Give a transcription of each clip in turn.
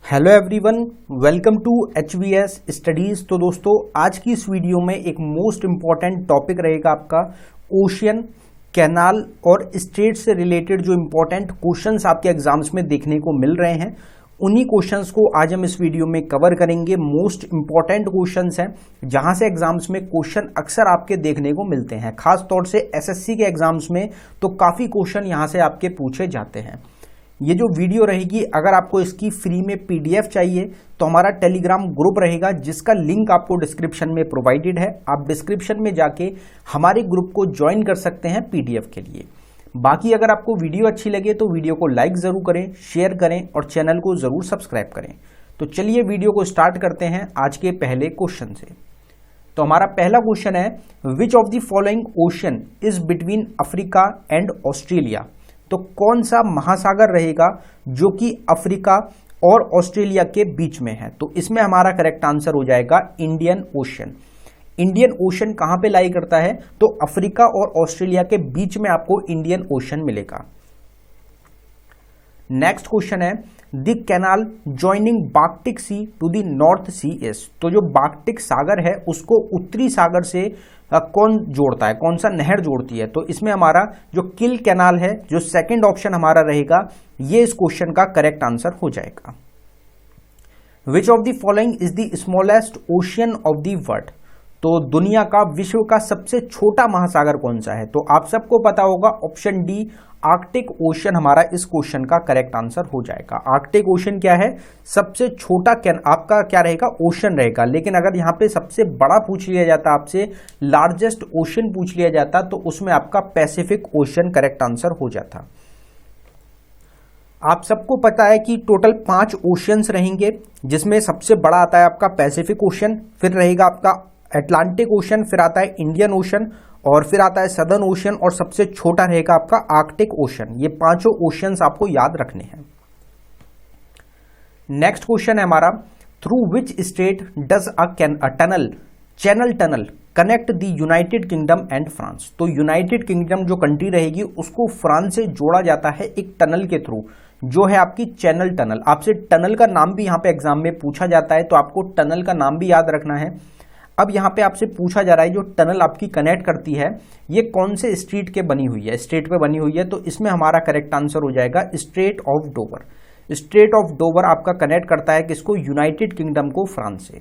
Hello everyone, welcome to HVS studies. तो दोस्तों, आज की इस वीडियो में एक मोस्ट इम्पॉर्टेंट टॉपिक रहेगा आपका ओशियन, कैनाल और स्टेट से रिलेटेड जो इम्पॉर्टेंट क्वेश्चंस आपके एग्जाम्स में देखने को मिल रहे हैं, उन्हीं क्वेश्चंस को आज हम इस वीडियो में कवर करेंगे। मोस्ट इम्पॉर्टेंट क्वेश्चंस हैं जहां से एग्जाम्स में क्वेश्चन अक्सर आपके देखने को मिलते हैं, खास तौर से SSC के एग्जाम्स में तो काफ़ी क्वेश्चन यहां से आपके पूछे जाते हैं। ये जो वीडियो रहेगी, अगर आपको इसकी फ्री में PDF चाहिए तो हमारा टेलीग्राम ग्रुप रहेगा जिसका लिंक आपको डिस्क्रिप्शन में प्रोवाइडेड है। आप डिस्क्रिप्शन में जाके हमारे ग्रुप को ज्वाइन कर सकते हैं PDF के लिए। बाकी अगर आपको वीडियो अच्छी लगे तो वीडियो को लाइक ज़रूर करें, शेयर करें और चैनल को ज़रूर सब्सक्राइब करें। तो चलिए वीडियो को स्टार्ट करते हैं आज के पहले क्वेश्चन से। तो हमारा पहला क्वेश्चन है, which of the following ocean is between Africa and Australia. तो कौन सा महासागर रहेगा जो कि अफ्रीका और ऑस्ट्रेलिया के बीच में है। तो इसमें हमारा करेक्ट आंसर हो जाएगा इंडियन ओशन। इंडियन ओशन कहां पे लाई करता है, तो अफ्रीका और ऑस्ट्रेलिया के बीच में आपको इंडियन ओशन मिलेगा। नेक्स्ट क्वेश्चन है, the canal joining Baltic sea to the North Sea is. तो जो बार्कटिक सागर है उसको उत्तरी सागर से कौन जोड़ता है, कौन सा नहर जोड़ती है। तो इसमें हमारा जो किल कैनाल है, जो सेकंड ऑप्शन हमारा रहेगा, ये इस क्वेश्चन का करेक्ट आंसर हो जाएगा। विच of the following is the smallest ocean of the world. तो दुनिया का, विश्व का सबसे छोटा महासागर कौन सा है। तो आप सबको पता होगा ऑप्शन डी आर्कटिक ओशन हमारा इस क्वेश्चन का करेक्ट आंसर हो जाएगा। आर्कटिक ओशन क्या है, सबसे छोटा आपका क्या रहेगा, ओशन रहेगा। लेकिन अगर यहां पे सबसे बड़ा पूछ लिया जाता, आपसे लार्जेस्ट ओशन पूछ लिया जाता, तो उसमें आपका पैसिफिक ओशन करेक्ट आंसर हो जाता। आप सबको पता है कि टोटल 5 ओशियंस रहेंगे, जिसमें सबसे बड़ा आता है आपका पैसिफिक ओशन, फिर रहेगा आपका अटलांटिक ओशन, फिर आता है इंडियन ओशन और फिर आता है सदर्न ओशन और सबसे छोटा रहेगा आपका आर्कटिक ओशन। ये पांचों ओशियंस आपको याद रखने हैं। नेक्स्ट क्वेश्चन है हमारा, through which state does a channel tunnel connect the United kingdom and France. तो यूनाइटेड किंगडम जो कंट्री रहेगी उसको फ्रांस से जोड़ा जाता है एक टनल के थ्रू, जो है आपकी चैनल टनल। आपसे टनल का नाम भी यहां पे एग्जाम में पूछा जाता है, तो आपको टनल का नाम भी याद रखना है। अब यहां पे आपसे पूछा जा रहा है, जो टनल आपकी कनेक्ट करती है ये कौन से स्ट्रेट के बनी हुई है, स्ट्रेट पे बनी हुई है। तो इसमें हमारा करेक्ट आंसर हो जाएगा straight of Dover. Straight of Dover आपका कनेक्ट करता है किसको, यूनाइटेड किंगडम को फ्रांस से।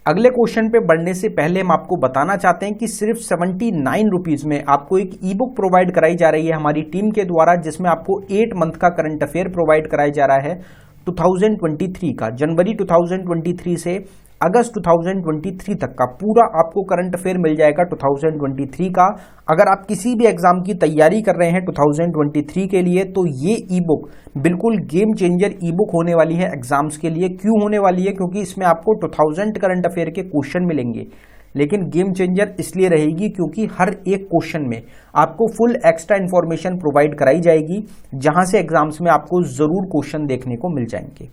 अगले क्वेश्चन पे बढ़ने से पहले हम आपको बताना चाहते हैं कि सिर्फ 79 रुपीज में आपको एक ई बुक प्रोवाइड कराई जा रही है हमारी टीम के द्वारा, जिसमें आपको 8 मंथ का करंट अफेयर प्रोवाइड कराया जा रहा है 2023 का। जनवरी 2023 से अगस्त 2023 तक का पूरा आपको करंट अफेयर मिल जाएगा 2023 का। अगर आप किसी भी एग्जाम की तैयारी कर रहे हैं 2023 के लिए, तो ये ई बुक बिल्कुल गेम चेंजर ई बुक होने वाली है एग्जाम्स के लिए। क्यों होने वाली है, क्योंकि इसमें आपको 2000 करंट अफेयर के क्वेश्चन मिलेंगे, लेकिन गेम चेंजर इसलिए रहेगी क्योंकि हर एक क्वेश्चन में आपको फुल एक्स्ट्रा इंफॉर्मेशन प्रोवाइड कराई जाएगी, जहां से एग्जाम्स में आपको जरूर क्वेश्चन देखने को मिल जाएंगे।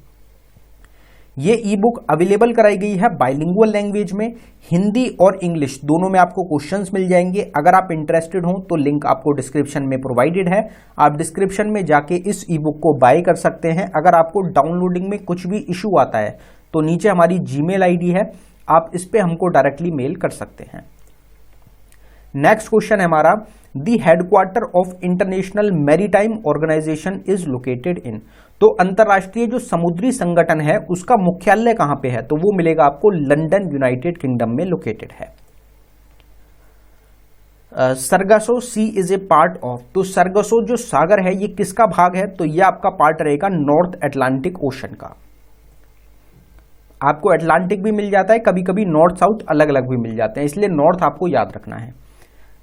ये ई बुक अवेलेबल कराई गई है बाइलिंगुअल लैंग्वेज में, हिंदी और इंग्लिश दोनों में आपको क्वेश्चंस मिल जाएंगे। अगर आप इंटरेस्टेड हो तो लिंक आपको डिस्क्रिप्शन में प्रोवाइडेड है, आप डिस्क्रिप्शन में जाके इस ई बुक को बाय कर सकते हैं। अगर आपको डाउनलोडिंग में कुछ भी इशू आता है तो नीचे हमारी जीमेल आईडी है, आप इस पे हमको डायरेक्टली मेल कर सकते हैं। नेक्स्ट क्वेश्चन है हमारा, the headquarter of International Maritime Organization is located in. तो अंतरराष्ट्रीय जो समुद्री संगठन है उसका मुख्यालय कहां पे है, तो वो मिलेगा आपको लंदन, यूनाइटेड किंगडम में लोकेटेड है। Sargasso sea is a part of. तो सरगासो जो सागर है ये किसका भाग है, तो ये आपका पार्ट रहेगा नॉर्थ अटलांटिक ओशन का। आपको अटलांटिक भी मिल जाता है, कभी कभी नॉर्थ साउथ अलग अलग भी मिल जाते हैं, इसलिए नॉर्थ आपको याद रखना है।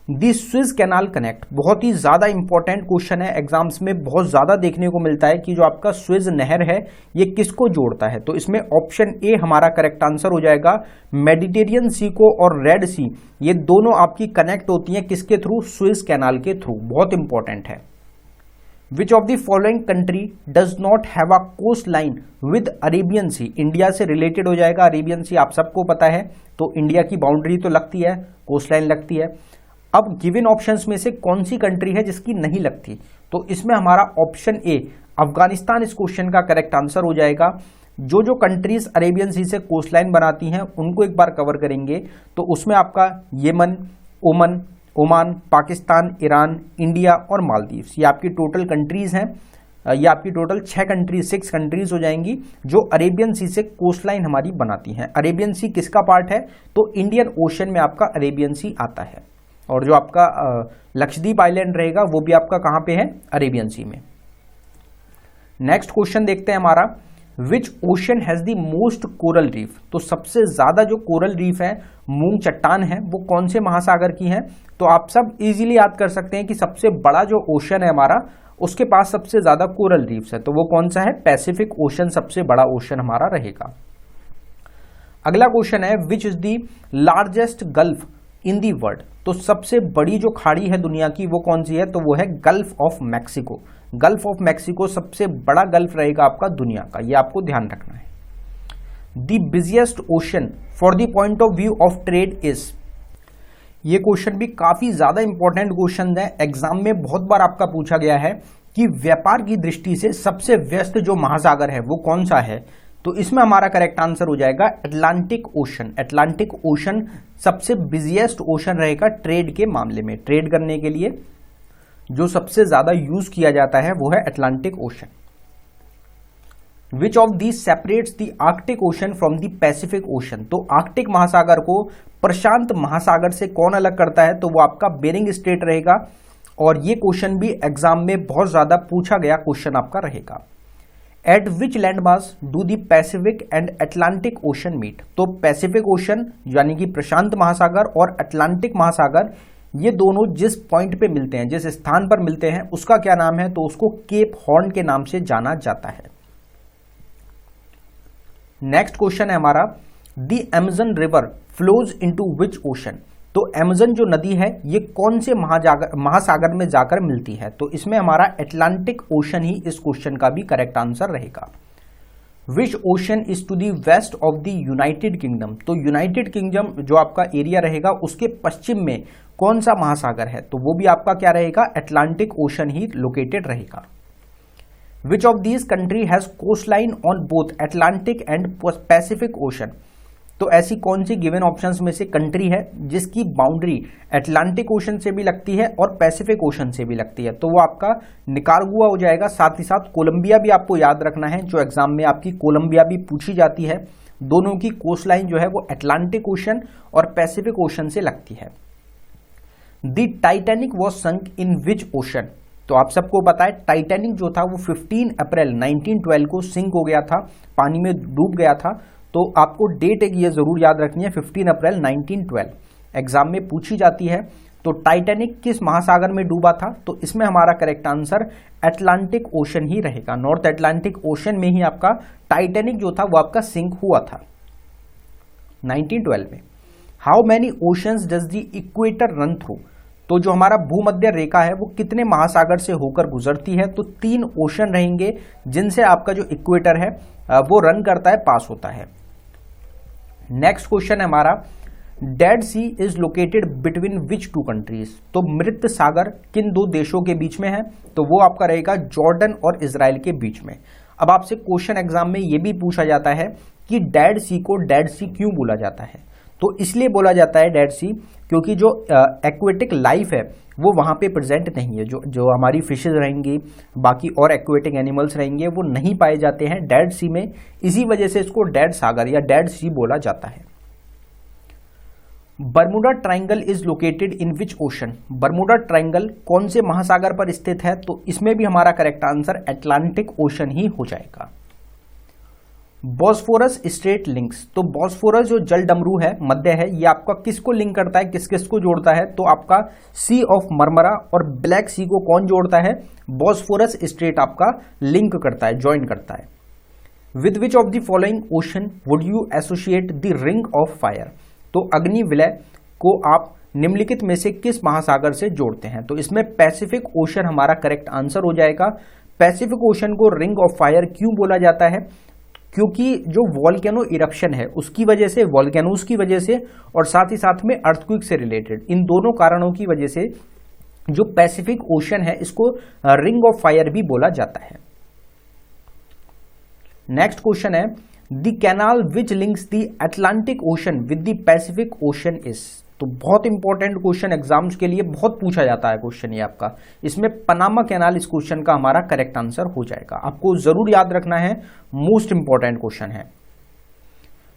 दी स्विस कैनाल कनेक्ट, बहुत ही ज्यादा इंपॉर्टेंट क्वेश्चन है, एग्जाम्स में बहुत ज्यादा देखने को मिलता है कि जो आपका स्विस नहर है ये किसको जोड़ता है। तो इसमें ऑप्शन ए हमारा करेक्ट आंसर हो जाएगा। मेडिटेरियन सी को और रेड सी, ये दोनों आपकी कनेक्ट होती हैं किसके थ्रू, स्विस कैनाल के थ्रू। बहुत इंपॉर्टेंट है। Which of the following country does not have a coast line with Arabian sea. India से रिलेटेड हो जाएगा, अरेबियन सी आप सबको पता है, तो इंडिया की बाउंड्री तो लगती है, कोस्ट लाइन लगती है। अब गिवन ऑप्शंस में से कौन सी कंट्री है जिसकी नहीं लगती, तो इसमें हमारा ऑप्शन ए अफगानिस्तान इस क्वेश्चन का करेक्ट आंसर हो जाएगा। जो जो कंट्रीज अरेबियन सी से कोस्टलाइन बनाती हैं उनको एक बार कवर करेंगे, तो उसमें आपका येमन, ओमान, पाकिस्तान, ईरान, इंडिया और मालदीव्स, ये आपकी टोटल कंट्रीज हैं। ये आपकी टोटल 6 कंट्रीज हो जाएंगी जो अरेबियन सी से कोस्टलाइन हमारी बनाती हैं। अरेबियन सी किसका पार्ट है? तो इंडियन ओशन में आपका अरेबियन सी आता है, और जो आपका लक्षद्वीप आइलैंड रहेगा वो भी आपका कहां पे है? अरेबियन सी में। नेक्स्ट क्वेश्चन देखते हैं हमारा, which ocean has the most coral reef? तो सबसे ज्यादा जो कोरल रीफ है, मूंग चट्टान है, वो कौन से महासागर की है? तो आप सब इजीली याद कर सकते हैं कि सबसे बड़ा जो ओशन है हमारा, उसके पास सबसे ज्यादा कोरल रीफ्स है, तो वो कौन सा है? पैसिफिक ओशन सबसे बड़ा ओशन हमारा रहेगा। अगला क्वेश्चन है, which is the largest gulf in the world? तो सबसे बड़ी जो खाड़ी है दुनिया की वो कौन सी है? तो वो है gulf of Mexico. Gulf of Mexico सबसे बड़ा गल्फ रहेगा आपका दुनिया का, ये आपको ध्यान रखना है। The busiest ocean for the point of view of trade is? ये क्वेश्चन भी काफी ज्यादा इंपॉर्टेंट क्वेश्चन है, एग्जाम में बहुत बार आपका पूछा गया है कि व्यापार की दृष्टि से सबसे व्यस्त जो महासागर है वो कौन सा है? तो इसमें हमारा करेक्ट आंसर हो जाएगा अटलांटिक ओशन। अटलांटिक ओशन सबसे बिजिएस्ट ओशन रहेगा ट्रेड के मामले में। ट्रेड करने के लिए जो सबसे ज्यादा यूज किया जाता है वो है Atlantic ocean. Which of these separates the Arctic ocean from the Pacific ocean? तो आर्कटिक महासागर को प्रशांत महासागर से कौन अलग करता है? तो वो आपका बेरिंग स्ट्रेट रहेगा, और ये क्वेश्चन भी एग्जाम में बहुत ज्यादा पूछा गया क्वेश्चन आपका रहेगा। At which land mass do the Pacific and Atlantic ocean meet? तो पैसिफिक ओशन यानी कि प्रशांत महासागर और अटलांटिक महासागर, ये दोनों जिस पॉइंट पे मिलते हैं, जिस स्थान पर मिलते हैं, उसका क्या नाम है? तो उसको केप हॉर्न के नाम से जाना जाता है। नेक्स्ट क्वेश्चन है हमारा, the Amazon river flows into which ocean? तो अमेज़न जो नदी है ये कौन से महासागर में जाकर मिलती है? तो इसमें हमारा अटलांटिक ओशन ही इस क्वेश्चन का भी करेक्ट आंसर रहेगा। Which ocean is to the west of the United Kingdom? तो यूनाइटेड किंगडम जो आपका एरिया रहेगा उसके पश्चिम में कौन सा महासागर है? तो वो भी आपका क्या रहेगा? अटलांटिक ओशन ही लोकेटेड रहेगा। Which of these country has coast line on both Atlantic and Pacific ocean? तो ऐसी कौन सी गिवन ऑप्शंस में से कंट्री है जिसकी बाउंड्री अटलांटिक ओशन से भी लगती है और पैसिफिक ओशन से भी लगती है? तो वो आपका निकारागुआ हो जाएगा। साथ ही साथ कोलंबिया भी आपको याद रखना है, जो एग्जाम में आपकी कोलंबिया भी पूछी जाती है। दोनों की कोस्ट लाइन जो है वो अटलांटिक ओशन और पैसिफिक ओशन से लगती है। The Titanic was sunk in which ocean? तो आप सबको पता है टाइटैनिक जो था वो 15 अप्रैल 1912 को सिंक हो गया था, पानी में डूब गया था। तो आपको डेट एक ये जरूर याद रखनी है, 15 अप्रैल 1912 एग्जाम में पूछी जाती है। तो टाइटैनिक किस महासागर में डूबा था? तो इसमें हमारा करेक्ट आंसर अटलांटिक ओशन ही रहेगा। नॉर्थ अटलांटिक ओशन में ही आपका टाइटैनिक जो था वो आपका सिंक हुआ था 1912 में। How many oceans does the equator run through? तो जो हमारा भूमध्य रेखा है वो कितने महासागर से होकर गुजरती है? तो 3 ओशन रहेंगे जिनसे आपका जो इक्वेटर है वो रन करता है, पास होता है। नेक्स्ट क्वेश्चन है हमारा, Dead Sea is located between which 2 countries? तो मृत सागर किन 2 देशों के बीच में है? तो वो आपका रहेगा जॉर्डन और इजराइल के बीच में। अब आपसे क्वेश्चन एग्जाम में ये भी पूछा जाता है कि डेड सी को डेड सी क्यों बोला जाता है? तो इसलिए बोला जाता है डेड सी क्योंकि जो एक्वेटिक लाइफ है वो वहां पे प्रेजेंट नहीं है। जो हमारी फिशेज रहेंगी, बाकी और एक्वेटिक एनिमल्स रहेंगे, वो नहीं पाए जाते हैं डेड सी में। इसी वजह से इसको डेड सागर या डेड सी बोला जाता है। Bermuda triangle is located in which ocean? Bermuda triangle कौन से महासागर पर स्थित है? तो इसमें भी हमारा करेक्ट आंसर अटलांटिक ओशन ही हो जाएगा। बॉस्फोरस स्ट्रेट लिंक्स, तो बॉस्फोरस जो जल डमरू है, मध्य है, ये आपका किसको लिंक करता है, किस किस को जोड़ता है? तो आपका सी ऑफ मरमरा और ब्लैक सी को कौन जोड़ता है? बॉस्फोरस स्ट्रेट आपका लिंक करता है, ज्वाइन करता है। With which of the following ocean would you associate the ring of fire? तो अग्नि विलय को आप निम्नलिखित में से किस महासागर से जोड़ते हैं? तो इसमें पैसिफिक ओशन हमारा करेक्ट आंसर हो जाएगा। पैसिफिक ओशन को रिंग ऑफ फायर क्यों बोला जाता है? क्योंकि जो वॉल्केनो इरप्शन है उसकी वजह से, वॉल्केनोस की वजह से, और साथ ही साथ में अर्थक्वेक से रिलेटेड, इन दोनों कारणों की वजह से जो पैसिफिक ओशन है इसको रिंग ऑफ फायर भी बोला जाता है। नेक्स्ट क्वेश्चन है the canal which links the Atlantic ocean with the Pacific ocean is. तो बहुत इंपॉर्टेंट क्वेश्चन, एग्जाम्स के लिए बहुत पूछा जाता है क्वेश्चन ये आपका। इसमें पनामा कैनाल इस क्वेश्चन का हमारा करेक्ट आंसर हो जाएगा। आपको जरूर याद रखना है, मोस्ट इंपॉर्टेंट क्वेश्चन है।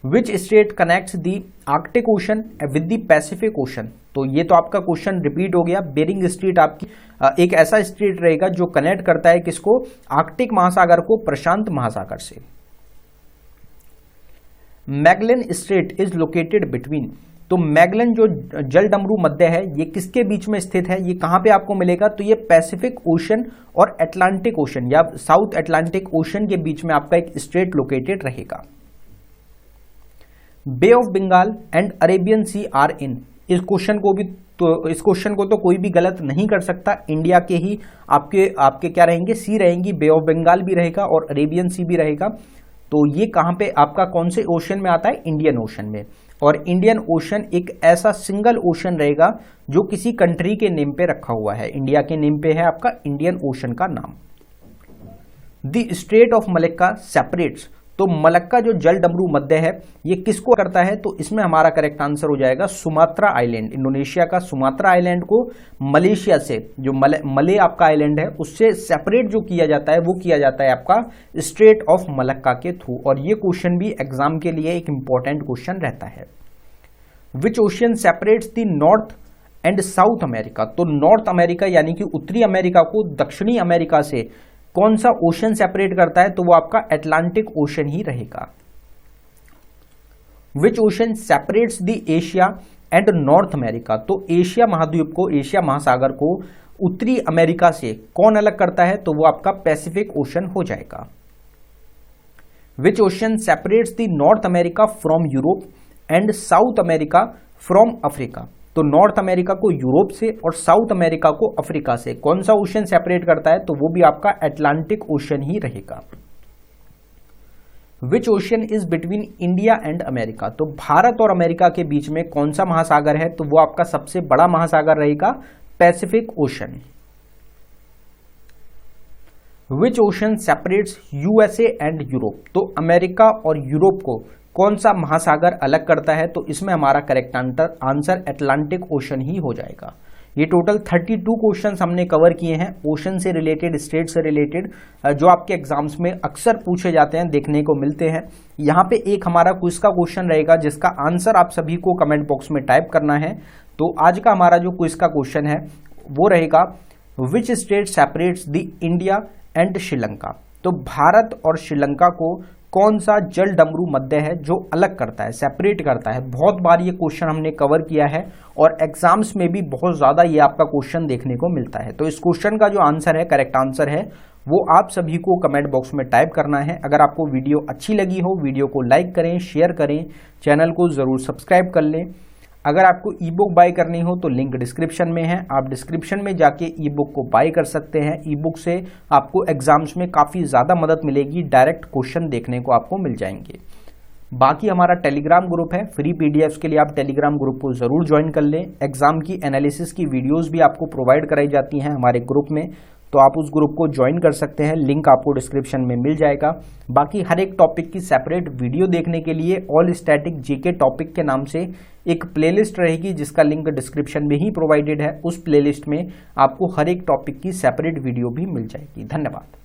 Which state connects the Arctic ocean with the Pacific ocean. तो ये तो आपका क्वेश्चन रिपीट हो गया। बेरिंग स्ट्रेट आपकी एक ऐसा स्टेट रहेगा जो कनेक्ट करता है किसको, आर्कटिक महासागर को प्रशांत महासागर से। Magellan straight is located between. तो मैगलन जो जलडमरू मध्य है ये किसके बीच में स्थित है, ये कहां पे आपको मिलेगा, तो ये पैसिफिक ओशन और अटलांटिक ओशन या साउथ अटलांटिक ओशन के बीच में आपका एक स्ट्रेट लोकेटेड रहेगा। Bay of Bengal and Arabian Sea are in. इस क्वेश्चन को तो कोई भी गलत नहीं कर सकता। इंडिया के ही आपके क्या रहेंगे, सी रहेंगी, बे ऑफ बंगाल भी रहेगा और अरेबियन सी भी रहेगा। तो ये कहां पे आपका कौन से ओशन में आता है, इंडियन ओशन में। और इंडियन ओशन एक ऐसा सिंगल ओशन रहेगा जो किसी कंट्री के नेम पे रखा हुआ है। इंडिया के नेम पे है आपका इंडियन ओशन का नाम। The straight of Malacca separates. तो मलक्का जो जलडमरू मध्य है ये किसको करता है, तो इसमें हमारा करेक्ट आंसर हो जाएगा सुमात्रा आइलैंड। इंडोनेशिया का सुमात्रा आइलैंड को मलेशिया से, जो मले आपका आइलैंड है उससे सेपरेट जो किया जाता है वो किया जाता है आपका स्ट्रेट ऑफ मलक्का के थ्रू। और ये क्वेश्चन भी एग्जाम के लिए एक इंपॉर्टेंट क्वेश्चन रहता है। Which ocean separates the North and South America. तो नॉर्थ अमेरिका यानी कि उत्तरी अमेरिका को दक्षिणी अमेरिका से कौन सा ओशन सेपरेट करता है, तो वो आपका अटलांटिक ओशन ही रहेगा। Which ocean separates the Asia and North America. तो एशिया महाद्वीप को, एशिया महासागर को उत्तरी अमेरिका से कौन अलग करता है, तो वो आपका पैसिफिक ओशन हो जाएगा। Which ocean separates the North America from Europe and South America from Africa. तो नॉर्थ अमेरिका को यूरोप से और साउथ अमेरिका को अफ्रीका से कौन सा ओशन सेपरेट करता है, तो वो भी आपका अटलांटिक ओशन ही रहेगा। Which ocean is between India and America. तो भारत और अमेरिका के बीच में कौन सा महासागर है, तो वो आपका सबसे बड़ा महासागर रहेगा Pacific ocean. Which ocean separates USA and Europe. तो अमेरिका और यूरोप को कौन सा महासागर अलग करता है, तो इसमें हमारा करेक्ट आंसर अटलांटिक ओशन ही हो जाएगा। ये टोटल 32 क्वेश्चंस हमने कवर किए हैं ओशन से रिलेटेड, स्टेट से रिलेटेड, जो आपके एग्जाम्स में अक्सर पूछे जाते हैं, देखने को मिलते हैं। यहाँ पे एक हमारा क्विज का क्वेश्चन रहेगा जिसका आंसर आप सभी को कमेंट बॉक्स में टाइप करना है। तो आज का हमारा जो क्विज का क्वेश्चन है वो रहेगा which state separates the India and Sri Lanka. तो भारत और श्रीलंका को कौन सा जलडमरू मध्य है जो अलग करता है, सेपरेट करता है। बहुत बार ये क्वेश्चन हमने कवर किया है और एग्जाम्स में भी बहुत ज्यादा ये आपका क्वेश्चन देखने को मिलता है। तो इस क्वेश्चन का जो आंसर है, करेक्ट आंसर है, वो आप सभी को कमेंट बॉक्स में टाइप करना है। अगर आपको वीडियो अच्छी लगी हो, वीडियो को लाइक करें, शेयर करें, चैनल को जरूर सब्सक्राइब कर लें। अगर आपको ई बुक बाय करनी हो तो लिंक डिस्क्रिप्शन में है, आप डिस्क्रिप्शन में जाके ई बुक को बाय कर सकते हैं। ई बुक से आपको एग्जाम्स में काफ़ी ज़्यादा मदद मिलेगी, डायरेक्ट क्वेश्चन देखने को आपको मिल जाएंगे। बाकी हमारा टेलीग्राम ग्रुप है, फ्री पीडीएफ्स के लिए आप टेलीग्राम ग्रुप को ज़रूर ज्वाइन कर लें। एग्जाम की एनालिसिस की वीडियोज़ भी आपको प्रोवाइड कराई जाती हैं हमारे ग्रुप में, तो आप उस ग्रुप को ज्वाइन कर सकते हैं, लिंक आपको डिस्क्रिप्शन में मिल जाएगा। बाकी हर एक टॉपिक की सेपरेट वीडियो देखने के लिए ऑल स्टैटिक जीके टॉपिक के नाम से एक प्लेलिस्ट रहेगी जिसका लिंक डिस्क्रिप्शन में ही प्रोवाइडेड है। उस प्लेलिस्ट में आपको हर एक टॉपिक की सेपरेट वीडियो भी मिल जाएगी। धन्यवाद।